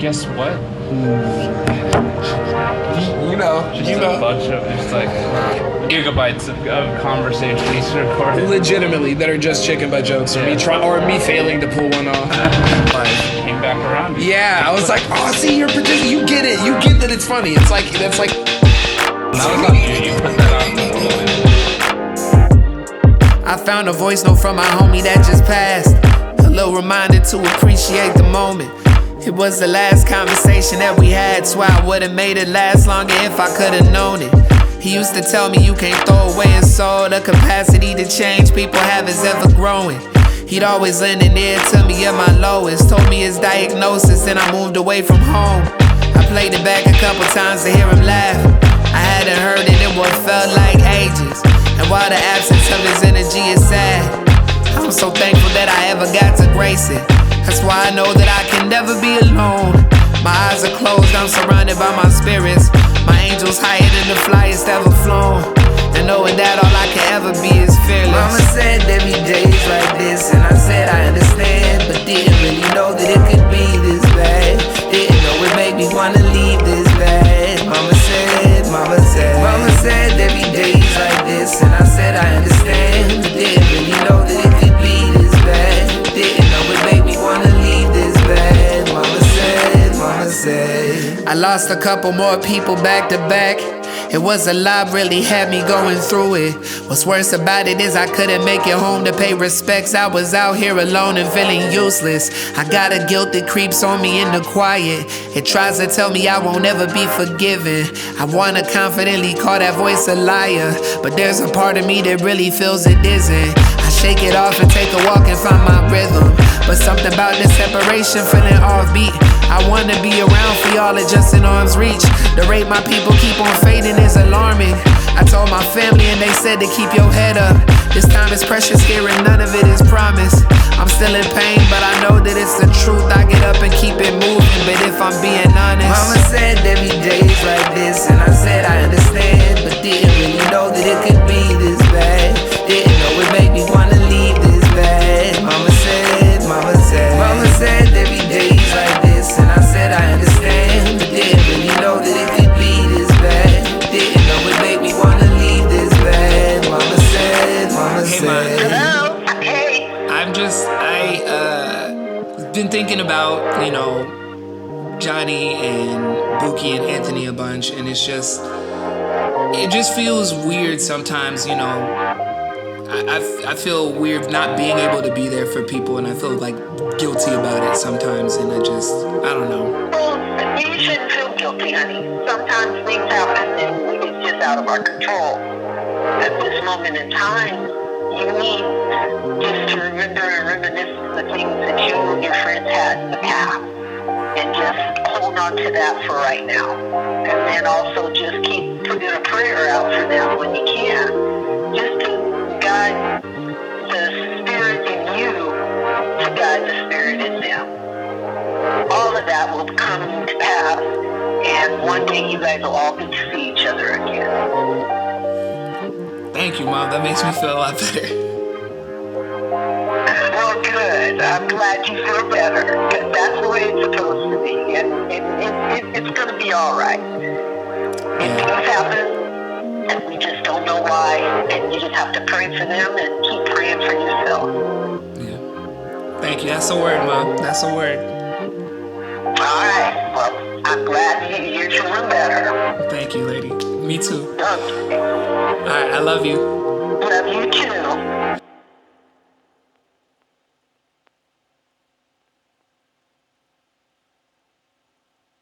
guess what? You know. A bunch of just like gigabytes of conversations recorded. Legitimately, that are just chicken butt jokes, or me failing to pull one off. Came back around. Yeah, I was like, oh, see, you're producing. You get it. You get that it's funny. It's like that's like. That was on you. You put that on the world. I found a voice note from my homie that just passed. A little reminder to appreciate the moment. It was the last conversation that we had, so I would've made it last longer if I could've known it. He used to tell me you can't throw away a soul. The capacity to change people have is ever growing. He'd always lend an ear to me at my lowest. Told me his diagnosis and I moved away from home. I played it back a couple times to hear him laugh. I hadn't heard it in what felt like ages. And while the absence of his energy is sad, I'm so thankful that I ever got to grace it. That's why I know that I can never be alone. My eyes are closed, I'm surrounded by my spirits. My angels higher than the flyest ever flown. And knowing that all I can ever be is fearless. Mama said there be days like this, and I said I understand, but didn't really know that it could be this bad. Didn't know it made me wanna leave this bad. Mama said there be days like this, and I said I understand, but didn't really know that it could be this bad. Didn't know it made me wanna leave this bad. Mama said I lost a couple more people back to back. It was a lot, really had me going through it. What's worse about it is I couldn't make it home to pay respects. I was out here alone and feeling useless. I got a guilt that creeps on me in the quiet. It tries to tell me I won't ever be forgiven. I wanna confidently call that voice a liar, but there's a part of me that really feels it isn't. I shake it off and take a walk and find my rhythm, but something about this separation feeling offbeat. I wanna be around for y'all at just an arm's reach. The rate my people keep on fading is alarming. I told my family and they said to keep your head up. This time is precious here and none of it is promised. I'm still in pain, but I know that it's the truth. I get up and keep it moving, but if I'm being honest, Mama said there be days like this, and I said I understand, but didn't really know that it could be this bad. Didn't know it made me wanna leave this bad. Mama said there be days like this, and I said I understand, but didn't really know that it could be this bad. Didn't know it made me wanna leave this bad. Mama said. Hello? Hey. I've been thinking about, Johnny and Buki and Anthony a bunch, and it just feels weird sometimes, I feel weird not being able to be there for people, and I feel like guilty about it sometimes, and I don't know. Well, you shouldn't feel guilty, honey. Sometimes things happen and it's just out of our control. At this moment in time, you need just to remember and reminisce the things that you and your friends had in the past, and just hold on to that for right now. And then also just keep putting a prayer out for them when you can, just to guide the spirit in you to guide the spirit in them. All of that will come to pass, and one day you guys will all get to see each other again. Thank you, Mom. That makes me feel a lot better. Well, good. I'm glad you feel better, because that's the way it's supposed to be, and it's going to be all right. Things happen, and we just don't know why, and you just have to pray for them and keep praying for yourself. Yeah. Thank you. That's a word, Mom. That's a word. All right. Well, I'm glad you're feeling better. Thank you, lady. Me too. Okay. All right. I love you.